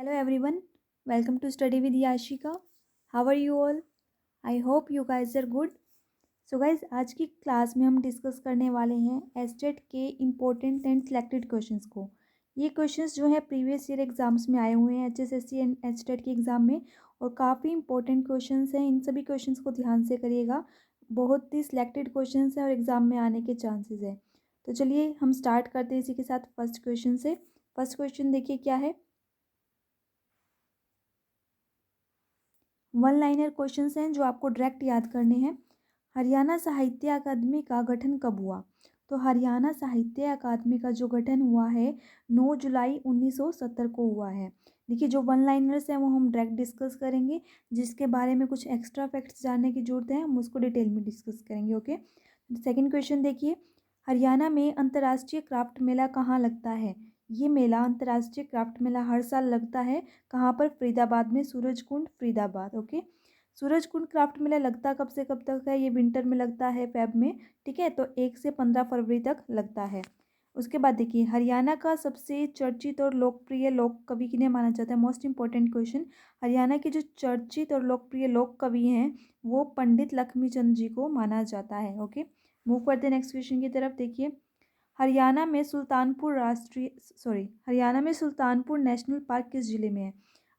Hello everyone, welcome to Study with Yashika. How are you all? I hope you guys are good. So guys, आज की class में हम discuss करने वाले हैं एस्टेट के इम्पोर्टेंट एंड सिलेक्टेड क्वेश्चंस को। ये क्वेश्चंस जो है प्रीवियस ईयर एग्जाम्स में आए हुए हैं एचएसएससी एंड एस्टेट के एग्ज़ाम में, और काफ़ी इंपॉर्टेंट क्वेश्चंस हैं। इन सभी क्वेश्चंस को ध्यान से करिएगा, बहुत ही सिलेक्टेड क्वेश्चंस हैं और एग्ज़ाम में आने के चांसेस हैं। तो चलिए हम स्टार्ट करते हैं इसी के साथ फर्स्ट क्वेश्चन से। फर्स्ट क्वेश्चन देखिए क्या है। वन लाइनर क्वेश्चंस हैं जो आपको डायरेक्ट याद करने हैं। हरियाणा साहित्य अकादमी का गठन कब हुआ? तो हरियाणा साहित्य अकादमी का जो गठन हुआ है 9 जुलाई 1970 को हुआ है। देखिए जो वन लाइनर्स हैं वो हम डायरेक्ट डिस्कस करेंगे, जिसके बारे में कुछ एक्स्ट्रा फैक्ट्स जानने की जरूरत है हम उसको डिटेल में डिस्कस करेंगे। ओके, सेकेंड क्वेश्चन देखिए, हरियाणा में अंतर्राष्ट्रीय क्राफ्ट मेला कहाँ लगता है? ये मेला अंतर्राष्ट्रीय क्राफ्ट मेला हर साल लगता है। कहाँ पर? फरीदाबाद में, सूरजकुंड फरीदाबाद। ओके, सूरजकुंड क्राफ्ट मेला लगता कब से कब तक है? ये विंटर में लगता है, फेब में। ठीक है, तो 1 से 15 फरवरी तक लगता है। उसके बाद देखिए, हरियाणा का सबसे चर्चित और लोकप्रिय लोक कवि किन्हें माना जाता है? Most important question. हरियाणा के जो चर्चित और लोकप्रिय लोक कवि हैं वो पंडित लक्ष्मीचंद जी को माना जाता है। ओके, मूव करते हैं नेक्स्ट क्वेश्चन की तरफ। देखिए, हरियाणा में सुल्तानपुर नेशनल पार्क किस जिले में है?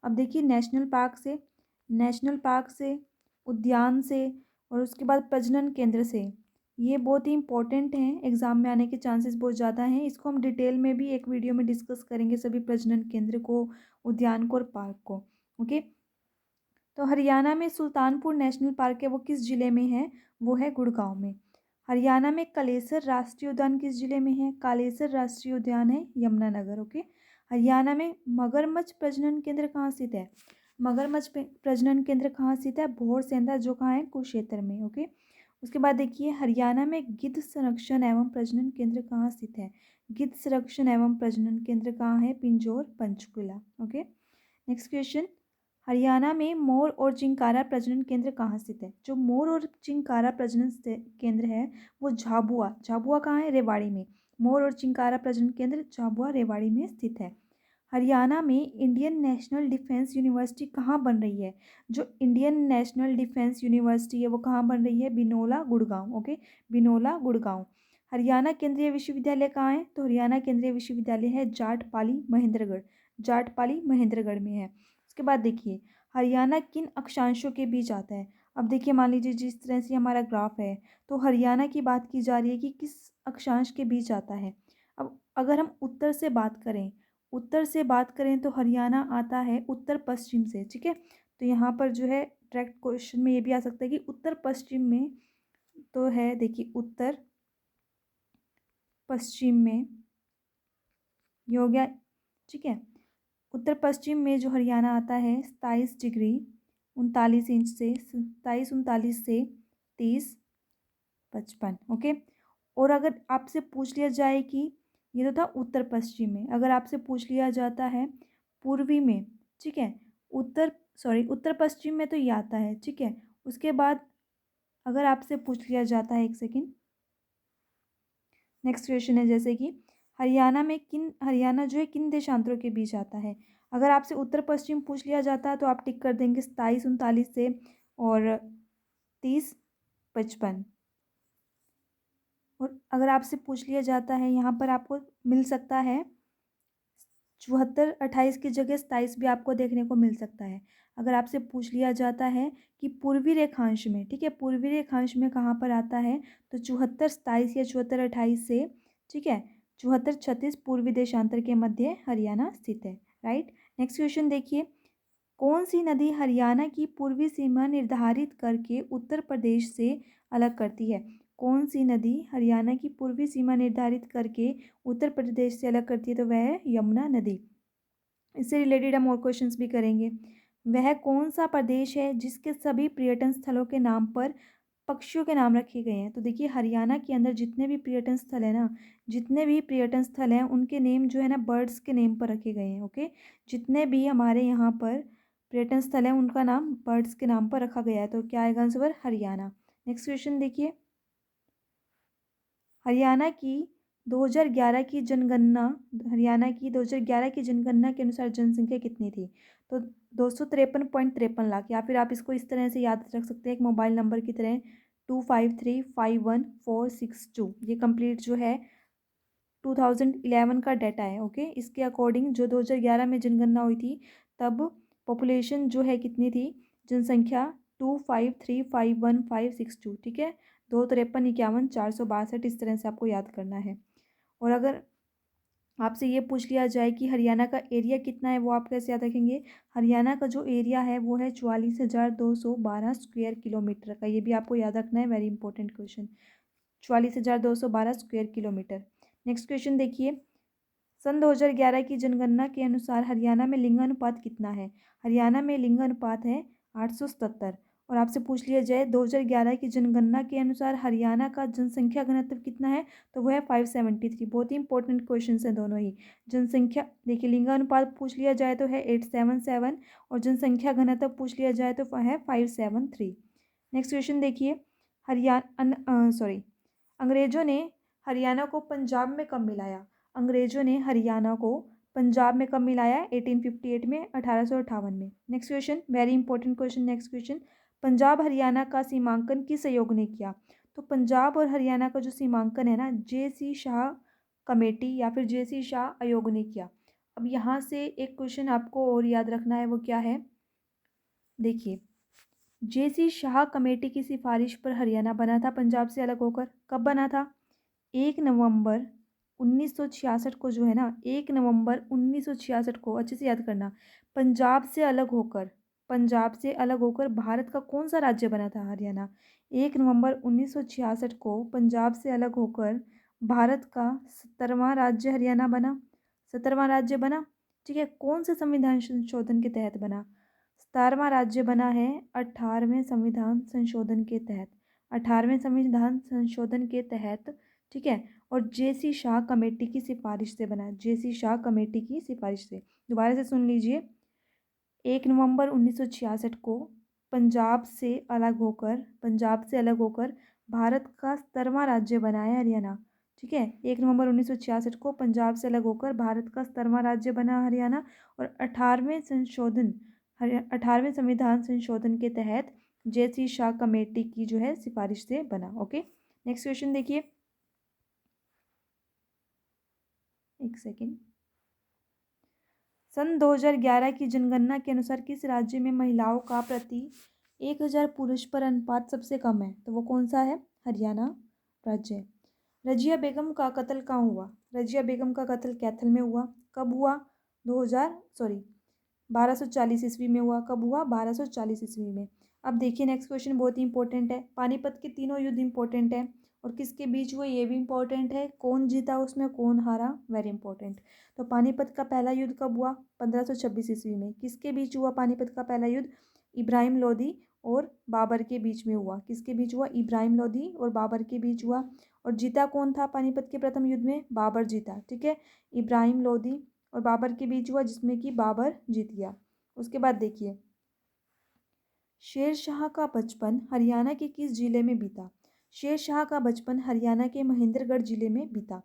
अब देखिए, नेशनल पार्क से, उद्यान से, और उसके बाद प्रजनन केंद्र से, ये बहुत ही इंपॉर्टेंट हैं, एग्जाम में आने के चांसेस बहुत ज़्यादा हैं। इसको हम डिटेल में भी एक वीडियो में डिस्कस करेंगे, सभी प्रजनन केंद्र को, उद्यान को और पार्क को। ओके, तो हरियाणा में सुल्तानपुर नेशनल पार्क है, वो किस जिले में है? वो है गुड़गांव में। हरियाणा में कालेसर राष्ट्रीय उद्यान किस जिले में है? कालेसर राष्ट्रीय उद्यान है यमुनानगर। ओके, हरियाणा में मगरमच्छ प्रजनन केंद्र कहाँ स्थित है? मगरमच्छ प्रजनन केंद्र कहाँ स्थित है? भोरसेंधा, जो कहाँ है? कुरुक्षेत्र में। ओके, उसके बाद देखिए, हरियाणा में गिद्ध संरक्षण एवं प्रजनन केंद्र कहाँ स्थित है? गिद्ध संरक्षण एवं प्रजनन केंद्र कहाँ है? Pinjore, Panchkula. Okay, next question, Haryana में मोर और चिंकारा प्रजनन केंद्र कहाँ स्थित है? जो मोर और चिंकारा प्रजनन केंद्र है वो झाबुआ कहाँ है? रेवाड़ी में। मोर और चिंकारा प्रजनन केंद्र झाबुआ, रेवाड़ी में स्थित है। हरियाणा में इंडियन नेशनल डिफेंस यूनिवर्सिटी कहाँ बन रही है? जो इंडियन नेशनल डिफेंस यूनिवर्सिटी है वो कहाँ बन रही है? बिनोला, गुड़गांव। ओके, बिनोला, गुड़गांव। हरियाणा केंद्रीय विश्वविद्यालय कहाँ है? तो हरियाणा केंद्रीय विश्वविद्यालय है जाटपाली, महेंद्रगढ़। जाटपाली, महेंद्रगढ़ में है। उसके बाद देखिए, हरियाणा किन अक्षांशों के बीच आता है? अब देखिए, मान लीजिए जिस तरह से हमारा ग्राफ है, तो हरियाणा की बात की जा रही है कि किस अक्षांश के बीच आता है। अब अगर हम उत्तर से बात करें तो हरियाणा आता है उत्तर पश्चिम से। ठीक है, तो यहाँ पर जो है डायरेक्ट क्वेश्चन में ये भी आ सकता है कि उत्तर पश्चिम में, तो है देखिए उत्तर पश्चिम में, ये हो गया। ठीक है, उत्तर पश्चिम में जो हरियाणा आता है 27 डिग्री 39 इंच से, 27 39 से 30 55। ओके, और अगर आपसे पूछ लिया जाए कि ये तो था उत्तर पश्चिम में, अगर आपसे पूछ लिया जाता है पूर्वी में, ठीक है, उत्तर पश्चिम में तो ये आता है। ठीक है, उसके बाद अगर आपसे पूछ लिया जाता है, एक सेकेंड, नेक्स्ट क्वेश्चन है जैसे कि हरियाणा जो है किन देशांतरों के बीच आता है? अगर आपसे उत्तर पश्चिम पूछ लिया जाता है तो आप टिक कर देंगे 27 39 से और 30 55। और अगर आपसे पूछ लिया जाता है, यहाँ पर आपको मिल सकता है 74 28 की जगह 27 भी आपको देखने को मिल सकता है। अगर आपसे पूछ लिया जाता है कि पूर्वी रेखांश में, ठीक है, पूर्वी रेखांश में कहाँ पर आता है? तो 74 27 या 74 28 से, ठीक है, 74 36 पूर्वी देशांतर के मध्य हरियाणा स्थित है। राइट, नेक्स्ट क्वेश्चन देखिए, कौन सी नदी हरियाणा की पूर्वी सीमा निर्धारित करके उत्तर प्रदेश से अलग करती है? कौन सी नदी हरियाणा की पूर्वी सीमा निर्धारित करके उत्तर प्रदेश से अलग करती है? तो वह है यमुना नदी। इससे रिलेटेड हम और क्वेश्चंस भी करेंगे। वह कौन सा प्रदेश है जिसके सभी पर्यटन स्थलों के नाम पर पक्षियों के नाम रखे गए हैं? तो देखिए, हरियाणा के अंदर जितने भी पर्यटन स्थल है ना, जितने भी पर्यटन स्थल हैं उनके नेम जो है ना बर्ड्स के नेम पर रखे गए हैं। ओके, जितने भी हमारे यहाँ पर पर्यटन स्थल हैं उनका नाम बर्ड्स के नाम पर रखा गया है। तो क्या आएगा आंसर? हरियाणा। नेक्स्ट क्वेश्चन देखिए, हरियाणा की 2011 की जनगणना, हरियाणा की 2011 की जनगणना के अनुसार जनसंख्या कितनी थी? तो 253.53 लाख, या फिर आप इसको इस तरह से याद रख सकते हैं एक मोबाइल नंबर की तरह, 25351462। ये कंप्लीट जो है 2011 का डाटा है। ओके, इसके अकॉर्डिंग जो 2011 में जनगणना हुई थी, तब पॉपुलेशन जो है कितनी थी, जनसंख्या 25351562। ठीक है, 253 51 462, इस तरह से आपको याद करना है। और अगर आपसे ये पूछ लिया जाए कि हरियाणा का एरिया कितना है, वो आप कैसे याद रखेंगे? हरियाणा का जो एरिया है वो है 44,212 स्क्वायर किलोमीटर का। ये भी आपको याद रखना है, very important question, 44,212 square kilometre. Next question देखिए, सन 2011 की जनगणना के अनुसार हरियाणा में लिंगानुपात कितना है? हरियाणा में लिंगानुपात है 877। और आपसे पूछ लिया जाए 2011 की जनगणना के अनुसार हरियाणा का जनसंख्या घनत्व कितना है, तो वो है 573। बहुत ही इंपॉर्टेंट क्वेश्चन है दोनों ही। जनसंख्या देखिए, लिंगानुपात पूछ लिया जाए तो है 877, और जनसंख्या घनत्व पूछ लिया जाए तो है 573। नेक्स्ट क्वेश्चन देखिए, हरियाणा सॉरी अंग्रेजों ने हरियाणा को पंजाब में कब मिलाया? अंग्रेजों ने हरियाणा को पंजाब में कब मिलाया? 1858 में, 1858 में। Next question, very important question. Next question, Punjab Haryana का सीमांकन किस आयोग ने किया? तो पंजाब और हरियाणा का जो सीमांकन है ना, जे.सी. शाह कमेटी या फिर जे.सी. शाह आयोग ने किया। अब यहाँ से एक क्वेश्चन आपको और याद रखना है, वो क्या है? देखिए, जे.सी. शाह कमेटी की सिफारिश पर हरियाणा बना था पंजाब से अलग होकर। कब बना था? 1 नवंबर 1966 को, जो है ना, 1 नवंबर 1966 को, अच्छे से याद करना, पंजाब से अलग होकर, पंजाब से अलग होकर भारत का कौन सा राज्य बना था? हरियाणा। 1 नवंबर 1966 को पंजाब से अलग होकर भारत का 17वां राज्य हरियाणा बना। 17वां राज्य बना। ठीक है, कौन से संविधान संशोधन के तहत बना? 17वां राज्य बना है 18वें संविधान संशोधन के तहत। 18वें संविधान संशोधन के तहत। ठीक है, और जे.सी. शाह कमेटी की सिफारिश से बना। जे.सी. शाह कमेटी की सिफारिश से। दोबारा से सुन लीजिए, 1 नवंबर 1966 को पंजाब से अलग होकर, पंजाब से अलग होकर भारत का 17वां राज्य बना है हरियाणा। ठीक है, 1 नवंबर 1966 को पंजाब से अलग होकर भारत का 17वां राज्य बना हरियाणा, और 18वें संविधान संशोधन के तहत जे.सी. शाह कमेटी की जो है सिफारिश से बना। ओके, नेक्स्ट क्वेश्चन देखिए, एक सेकेंड। सन 2011 की जनगणना के अनुसार किस राज्य में महिलाओं का प्रति 1000 पुरुष पर अनुपात सबसे कम है? तो वो कौन सा है? हरियाणा राज्य। रजिया बेगम का कत्ल कहाँ हुआ? रजिया बेगम का कत्ल कैथल में हुआ। कब हुआ? 1240 ईस्वी में हुआ। कब हुआ? 1240 ईस्वी में। अब देखिए, नेक्स्ट क्वेश्चन बहुत ही इंपॉर्टेंट है। पानीपत के तीनों युद्ध इंपॉर्टेंट है, और किसके बीच हुए ये भी इंपॉर्टेंट है। कौन जीता उसमें, कौन हारा, वेरी इंपॉर्टेंट। तो पानीपत का पहला युद्ध कब हुआ? 1526 ईस्वी में। किसके बीच हुआ पानीपत का पहला युद्ध? इब्राहिम लोदी और बाबर के बीच में हुआ। किसके बीच हुआ? इब्राहिम लोदी और बाबर के बीच हुआ। और जीता कौन था पानीपत के प्रथम युद्ध में? बाबर जीता। ठीक है, इब्राहिम लोदी और बाबर के बीच हुआ, जिसमें कि बाबर जीत गया। उसके बाद देखिए, शेर शाह का बचपन हरियाणा के किस जिले में बीता? शेर शाह का बचपन हरियाणा के महेंद्रगढ़ जिले में बीता।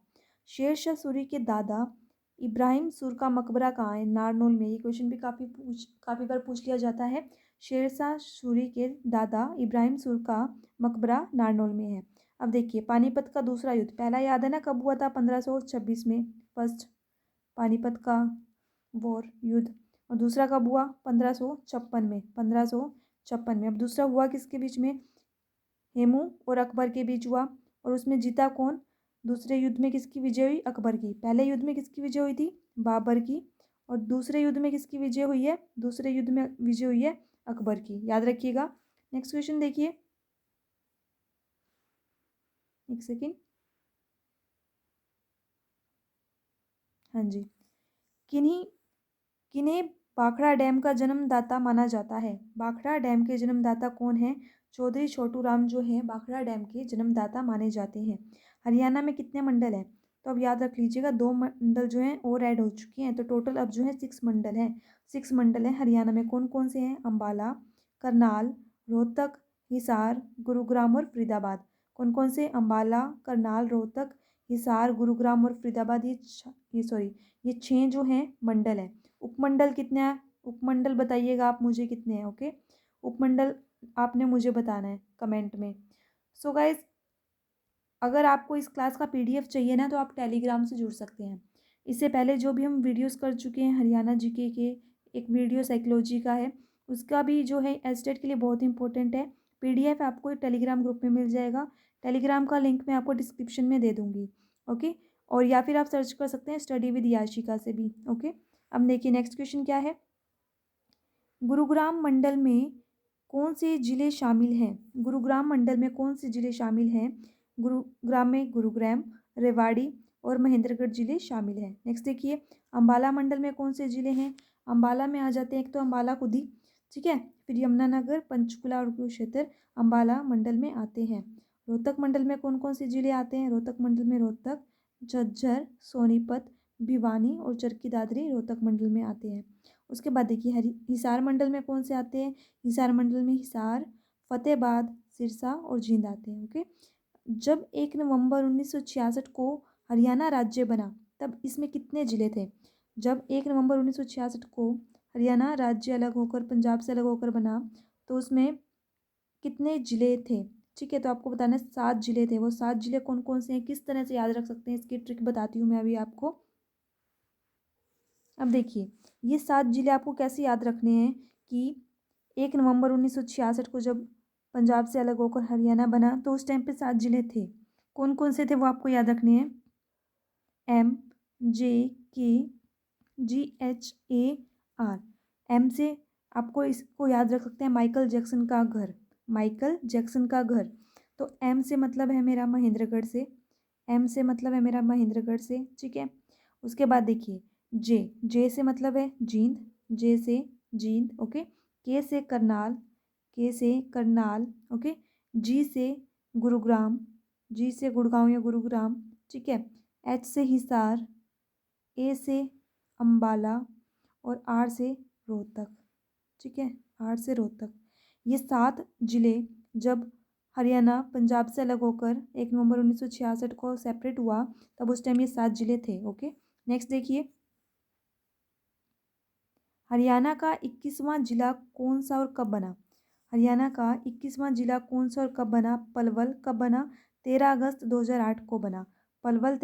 शेर शाह सूरी के दादा इब्राहिम सूर का मकबरा कहाँ है? नारनौल में। ये क्वेश्चन भी काफ़ी बार पूछ लिया जाता है। शेर शाह सूरी के दादा इब्राहिम सूर का मकबरा नारनौल में है। अब देखिए, पानीपत का दूसरा युद्ध, पहला याद है ना कब हुआ था? 1526 में, फर्स्ट पानीपत का वॉर युद्ध। और दूसरा कब हुआ? 1556 में, 1556 में। अब दूसरा हुआ किसके बीच में? हेमू और अकबर के बीच हुआ। और उसमें जीता कौन? दूसरे युद्ध में किसकी विजय हुई? अकबर की। पहले युद्ध में किसकी विजय हुई थी? बाबर की। और दूसरे युद्ध में किसकी विजय हुई है? दूसरे युद्ध में विजय हुई है अकबर की, याद रखिएगा। नेक्स्ट क्वेश्चन देखिए, एक सेकेंड। हाँ जी, किन्हीं किन्हें भाखड़ा डैम का जन्मदाता माना जाता है? भाखड़ा डैम के जन्मदाता कौन है? चौधरी छोटू राम जो है भाखड़ा डैम के जन्मदाता माने जाते हैं। हरियाणा में कितने मंडल हैं? तो अब याद रख लीजिएगा, 2 मंडल जो हैं और ऐड हो चुके हैं, तो टोटल अब जो है 6 मंडल हैं। 6 मंडल हैं हरियाणा में। कौन कौन से हैं? अम्बाला, करनाल, रोहतक, हिसार, गुरुग्राम और फरीदाबाद। कौन कौन से? अम्बाला, करनाल, रोहतक, हिसार, गुरुग्राम और फरीदाबाद, ये 6 जो हैं मंडल हैं। उपमंडल कितने हैं? उपमंडल बताइएगा आप मुझे कितने हैं। ओके, उपमंडल आपने मुझे बताना है कमेंट में। सो गाइज, अगर आपको इस क्लास का पीडीएफ चाहिए ना तो आप टेलीग्राम से जुड़ सकते हैं। इससे पहले जो भी हम वीडियोस कर चुके हैं हरियाणा जीके के, एक वीडियो साइकोलॉजी का है, उसका भी जो है एस्टेट के लिए बहुत इंपॉर्टेंट है। पीडीएफ आपको टेलीग्राम ग्रुप में मिल जाएगा। टेलीग्राम का लिंक मैं आपको डिस्क्रिप्शन में दे दूँगी। ओके, और या फिर आप सर्च कर सकते हैं स्टडी विद याशिका से भी। ओके, अब देखिए नेक्स्ट क्वेश्चन क्या है। गुरुग्राम मंडल में कौन से ज़िले शामिल हैं? गुरुग्राम मंडल में कौन से ज़िले शामिल हैं? गुरुग्राम में गुरुग्राम, रेवाड़ी और महेंद्रगढ़ ज़िले शामिल हैं। नेक्स्ट देखिए, अंबाला मंडल में कौन से ज़िले हैं? अंबाला में आ जाते हैं, एक तो अंबाला खुदी, ठीक है, फिर यमुनानगर, पंचकुला और कुरुक्षेत्र अंबाला मंडल में आते हैं। रोहतक मंडल में कौन कौन से ज़िले आते हैं? रोहतक मंडल में रोहतक, झज्जर, सोनीपत, भिवानी और चरखी दादरी रोहतक मंडल में आते हैं। उसके बाद देखिए हिसार मंडल में कौन से आते हैं? हिसार मंडल में हिसार, फतेहाबाद, सिरसा और जींद आते हैं। ओके, जब 1 नवंबर 1966 को हरियाणा राज्य बना तब इसमें कितने ज़िले थे? जब 1 नवंबर 1966 को हरियाणा राज्य अलग होकर पंजाब से अलग होकर बना तो उसमें कितने ज़िले थे? ठीक है, तो आपको बताना है 7 ज़िले थे। वो 7 ज़िले कौन कौन से हैं, किस तरह से याद रख सकते हैं, इसकी ट्रिक बताती हूँ मैं अभी आपको। अब देखिए, ये 7 ज़िले आपको कैसे याद रखने हैं कि 1 नवंबर 1966 को जब पंजाब से अलग होकर हरियाणा बना तो उस टाइम पे 7 ज़िले थे। कौन कौन से थे वो आपको याद रखने हैं। M, J, K, G, H, A, R। M से आपको इसको याद रख सकते हैं माइकल जैक्सन का घर, माइकल जैक्सन का घर। तो M से मतलब है मेरा महेंद्रगढ़ से, M से मतलब है मेरा महेंद्रगढ़ से, ठीक है। उसके बाद देखिए जे से मतलब है जींद, जे से जींद, ओके। के से करनाल, के से करनाल, ओके। जी से गुरुग्राम, जी से गुड़गांव या गुरुग्राम, ठीक है। एच से हिसार, ए से अंबाला और आर से रोहतक, ठीक है, आर से रोहतक। ये 7 ज़िले जब हरियाणा पंजाब से अलग होकर 1 नवंबर 1966 को सेपरेट हुआ तब उस टाइम ये 7 ज़िले थे। ओके, नेक्स्ट देखिए, हरियाणा का 21वां जिला कौन सा और कब बना? हरियाणा का 21वां जिला कौन सा और कब बना? पलवल कब बना? 13 अगस्त 2008 को बना। पलवल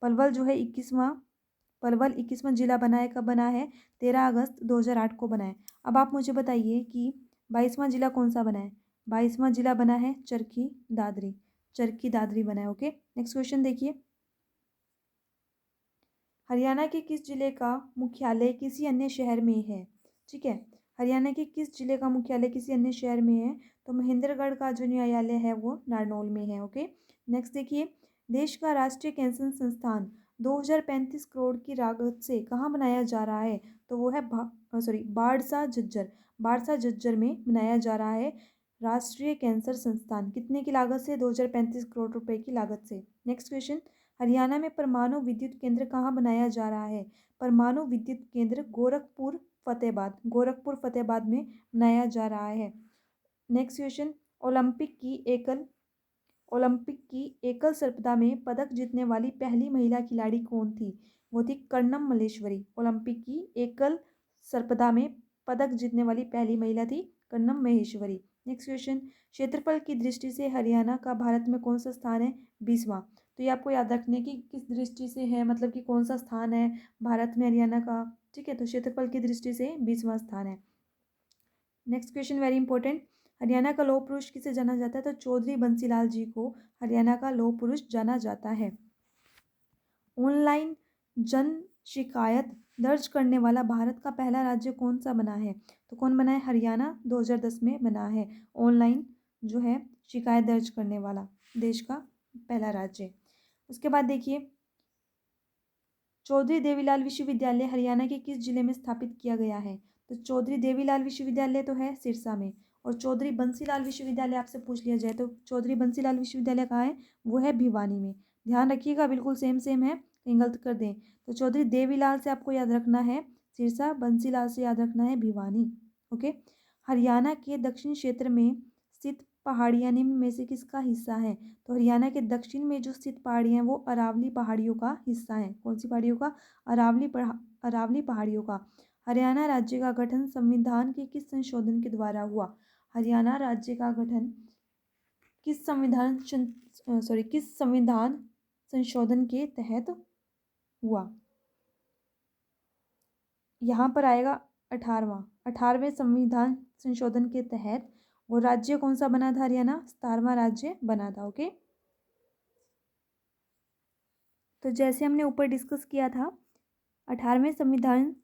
पलवल जो है 21वां, पलवल 21वां जिला बना है, कब बना है? 13 अगस्त 2008 को बना है। अब आप मुझे बताइए कि 22वां जिला कौन सा बना है? 22वां जिला बना है चरखी दादरी, चरखी दादरी बना है। ओके, नेक्स्ट क्वेश्चन देखिए, हरियाणा के किस जिले का मुख्यालय किसी अन्य शहर में है? ठीक है, हरियाणा के किस जिले का मुख्यालय किसी अन्य शहर में है? तो महेंद्रगढ़ का जो न्यायालय है वो नारनौल में है। ओके, नेक्स्ट देखिए, देश का राष्ट्रीय कैंसर संस्थान 2035 करोड़ की लागत से कहाँ बनाया जा रहा है? तो वो है बाड़सा झज्जर, बाड़सा झज्जर में बनाया जा रहा है राष्ट्रीय कैंसर संस्थान। कितने की लागत से? 2035 करोड़ रुपए की लागत से। नेक्स्ट क्वेश्चन, हरियाणा में परमाणु विद्युत केंद्र कहाँ बनाया जा रहा है? परमाणु विद्युत केंद्र गोरखपुर फतेहाबाद, गोरखपुर फतेहाबाद में बनाया जा रहा है। नेक्स्ट क्वेश्चन, ओलंपिक की एकल सर्पदा में पदक जीतने वाली पहली महिला खिलाड़ी कौन थी? वो थी कर्णम मल्लेश्वरी। ओलंपिक की एकल सर्पदा में पदक जीतने वाली पहली महिला थी कर्णम महेश्वरी। नेक्स्ट क्वेश्चन, क्षेत्रफल की दृष्टि से हरियाणा का भारत में कौन सा स्थान है? 20वां। तो ये आपको याद रखने की किस दृष्टि से है, मतलब कि कौन सा स्थान है भारत में हरियाणा का, ठीक है। तो क्षेत्रफल की दृष्टि से 20वां स्थान है। Next question very important, Haryana का लौह पुरुष किसे जाना जाता है? तो चौधरी बंसीलाल जी को हरियाणा का लौह पुरुष जाना जाता है। ऑनलाइन जन शिकायत दर्ज करने वाला भारत का पहला राज्य कौन सा बना है? तो कौन बना है? हरियाणा 2010 में बना है ऑनलाइन जो है शिकायत दर्ज करने वाला देश का पहला राज्य। उसके बाद देखिए, चौधरी देवीलाल विश्वविद्यालय हरियाणा के किस जिले में स्थापित किया गया है? तो चौधरी देवीलाल विश्वविद्यालय तो है सिरसा में, और चौधरी बंसीलाल विश्वविद्यालय आपसे पूछ लिया जाए तो चौधरी बंसीलाल विश्वविद्यालय कहाँ है? वो है भिवानी में। ध्यान रखिएगा, बिल्कुल सेम सेम है, कहीं गलत कर दें। तो चौधरी देवीलाल से आपको याद रखना है सिरसा, बंसीलाल से याद रखना है भिवानी। ओके, हरियाणा के दक्षिण क्षेत्र में स्थित पहाड़ियाँ निम्न में से किसका हिस्सा है? तो हरियाणा के दक्षिण में जो स्थित पहाड़ियाँ हैं वो अरावली पहाड़ियों का हिस्सा है। कौन सी पहाड़ियों का? अरावली पहाड़ियों का। हरियाणा राज्य का गठन संविधान के किस संशोधन के द्वारा हुआ? हरियाणा राज्य का गठन किस संविधान संशोधन के तहत हुआ? यहाँ पर आएगा 18वें संविधान संशोधन के तहत। वो राज्य कौन सा बना था? हरियाणा 17वां राज्य बना था। ओके, तो जैसे हमने ऊपर डिस्कस किया था, 18वें संविधान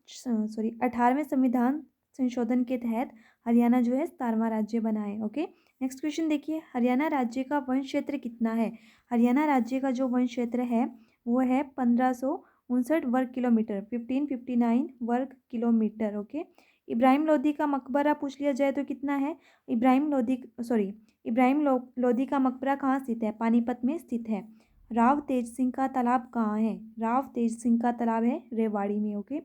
संशोधन के तहत हरियाणा जो है 17वां राज्य बना है। ओके, नेक्स्ट क्वेश्चन देखिए, हरियाणा राज्य का वन क्षेत्र कितना है? हरियाणा राज्य का जो वन क्षेत्र है वो है 1559 वर्ग किलोमीटर, 1559 वर्ग किलोमीटर। ओके, इब्राहिम लोधी का मकबरा पूछ लिया जाए तो कितना है? इब्राहिम लोधी का मकबरा कहाँ स्थित है? पानीपत में स्थित है। राव तेज सिंह का तालाब कहाँ है? राव तेज सिंह का तालाब है रेवाड़ी में। ओके,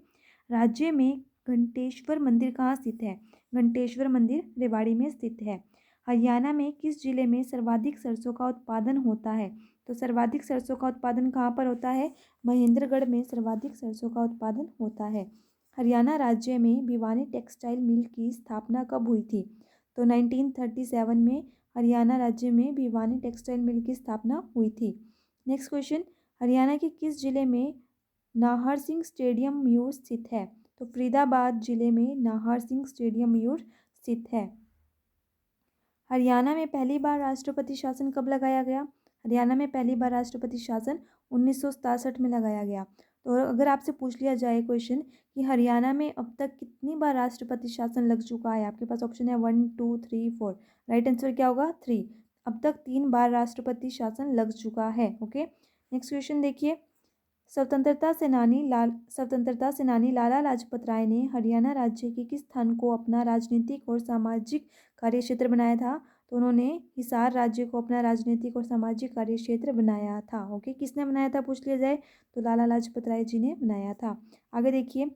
राज्य में घंटेश्वर मंदिर कहाँ स्थित है? घंटेश्वर मंदिर रेवाड़ी में स्थित है। हरियाणा में किस जिले में सर्वाधिक सरसों का उत्पादन होता है? तो सर्वाधिक सरसों का उत्पादन कहाँ पर होता है? महेंद्रगढ़ में सर्वाधिक सरसों का उत्पादन होता है। हरियाणा राज्य में भिवानी टेक्सटाइल मिल की स्थापना कब हुई थी? तो 1937 में हरियाणा राज्य में भिवानी टेक्सटाइल मिल की स्थापना हुई थी। नेक्स्ट क्वेश्चन, हरियाणा के किस जिले में नाहर सिंह स्टेडियम मयूर स्थित है? तो फरीदाबाद जिले में नाहर सिंह स्टेडियम मयूर स्थित है। हरियाणा में पहली बार राष्ट्रपति शासन कब लगाया गया? हरियाणा में पहली बार राष्ट्रपति शासन 1967 में लगाया गया। तो अगर आपसे पूछ लिया जाए क्वेश्चन कि हरियाणा में अब तक कितनी बार राष्ट्रपति शासन लग चुका है, आपके पास ऑप्शन है 1 2 3 4। राइट आंसर क्या होगा? 3। अब तक 3 बार राष्ट्रपति शासन लग चुका है। ओके, नेक्स्ट क्वेश्चन देखिए, स्वतंत्रता सेनानी लाला लाजपत राय ने हरियाणा राज्य के किस स्थान को अपना राजनीतिक और सामाजिक कार्य क्षेत्र बनाया था? तो उन्होंने हिसार राज्य को अपना राजनीतिक और सामाजिक कार्य क्षेत्र बनाया था। ओके, किसने बनाया था पूछ लिया जाए तो लाला लाजपत राय जी ने बनाया था। आगे देखिए,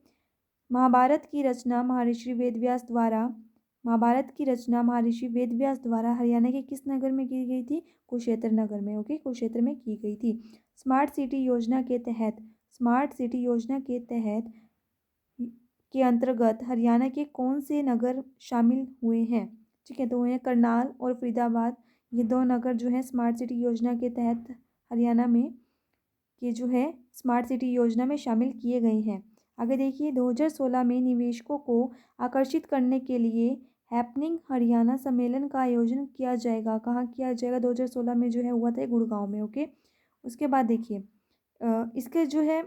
महाभारत की रचना महर्षि वेदव्यास द्वारा हरियाणा के किस नगर में की गई थी? कुरुक्षेत्र नगर में। ओके, कुरुक्षेत्र में की गई थी। स्मार्ट सिटी योजना के तहत के अंतर्गत हरियाणा के कौन से नगर शामिल हुए हैं? ठीक है, तो वो हैं करनाल और फरीदाबाद। ये 2 नगर जो है स्मार्ट सिटी योजना के तहत हरियाणा में ये जो है स्मार्ट सिटी योजना में शामिल किए गए हैं। आगे देखिए, 2016 में निवेशकों को आकर्षित करने के लिए हैपनिंग हरियाणा सम्मेलन का आयोजन किया जाएगा। कहाँ किया जाएगा? 2016 में जो है हुआ था गुड़गांव में। ओके, उसके बाद देखिए, इसके जो है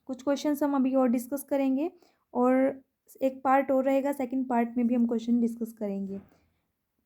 कुछ क्वेश्चंस हम अभी और डिस्कस करेंगे और एक पार्ट और रहेगा, सेकंड पार्ट में भी हम क्वेश्चन डिस्कस करेंगे।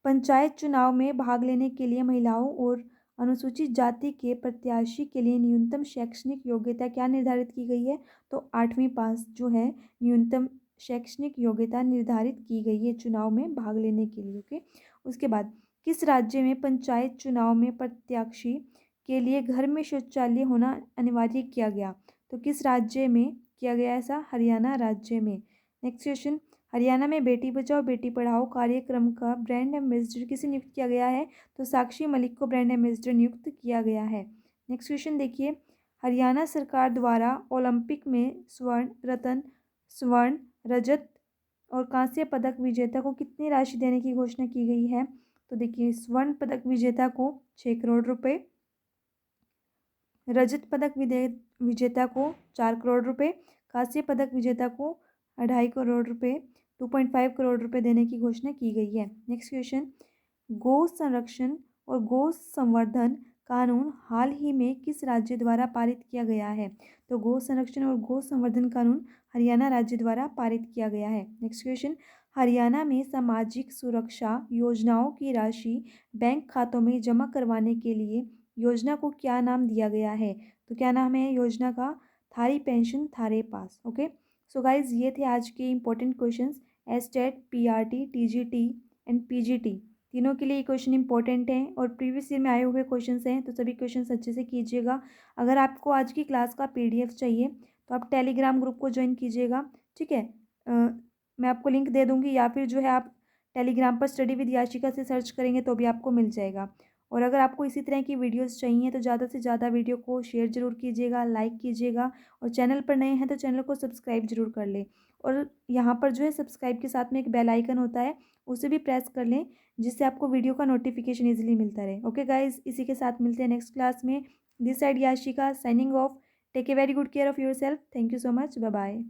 पंचायत चुनाव में भाग लेने के लिए महिलाओं और अनुसूचित जाति के प्रत्याशी के लिए न्यूनतम शैक्षणिक योग्यता क्या निर्धारित की गई है? तो 8वीं पास जो है न्यूनतम शैक्षणिक योग्यता निर्धारित की गई है चुनाव में भाग लेने के लिए। ओके, उसके बाद किस राज्य में पंचायत चुनाव में प्रत्याशी के लिए घर में शौचालय होना अनिवार्य किया गया? तो किस राज्य में किया गया ऐसा? हरियाणा राज्य में। नेक्स्ट क्वेश्चन, हरियाणा में बेटी बचाओ बेटी पढ़ाओ कार्यक्रम का ब्रांड एम्बेसडर किसे नियुक्त किया गया है? तो साक्षी मलिक को ब्रांड एम्बेसडर नियुक्त किया गया है। नेक्स्ट क्वेश्चन देखिए, हरियाणा सरकार द्वारा ओलंपिक में स्वर्ण, रजत और कांस्य पदक विजेता को कितनी राशि देने की घोषणा की गई है? तो देखिए, स्वर्ण पदक विजेता को 6 करोड़ रुपए, रजत पदक विजेता को 4 करोड़ रुपए, कांस्य पदक विजेता को 2.5 करोड़ रुपए, 2.5 करोड़ रुपए देने की घोषणा की गई है। नेक्स्ट क्वेश्चन, गौ संरक्षण और गौ संवर्धन कानून हाल ही में किस राज्य द्वारा पारित किया गया है? तो गौ संरक्षण और गौ संवर्धन कानून हरियाणा राज्य द्वारा पारित किया गया है। नेक्स्ट क्वेश्चन, हरियाणा में सामाजिक सुरक्षा योजनाओं की राशि बैंक खातों में जमा करवाने के लिए योजना को क्या नाम दिया गया है? तो क्या नाम है योजना का? थारी पेंशन थारे पास। ओके, सो गाइज ये थे आज के important questions. Estate, PRT, TGT and PGT तीनों के लिए ये क्वेश्चन इंपॉर्टेंट हैं और प्रीवियस ईयर में आए हुए क्वेश्चंस हैं, तो सभी क्वेश्चंस अच्छे से कीजिएगा। अगर आपको आज की क्लास का पीडीएफ चाहिए तो आप टेलीग्राम ग्रुप को ज्वाइन कीजिएगा। ठीक है, मैं आपको लिंक दे दूँगी, या फिर जो है आप टेलीग्राम पर स्टडी विद याशिका से सर्च करेंगे तो भी आपको मिल जाएगा। और अगर आपको इसी तरह की वीडियोस चाहिए तो ज़्यादा से ज़्यादा वीडियो को शेयर ज़रूर कीजिएगा, लाइक कीजिएगा, और चैनल पर नए हैं तो चैनल को सब्सक्राइब ज़रूर कर लें। और यहाँ पर जो है सब्सक्राइब के साथ में एक बेल आइकन होता है, उसे भी प्रेस कर लें, जिससे आपको वीडियो का नोटिफिकेशन ईजिली मिलता रहे। ओके गाइज, इसी के साथ मिलते हैं नेक्स्ट क्लास में। This side Yashika signing off. Take a very good care of yourself. Thank you so much. Bye bye.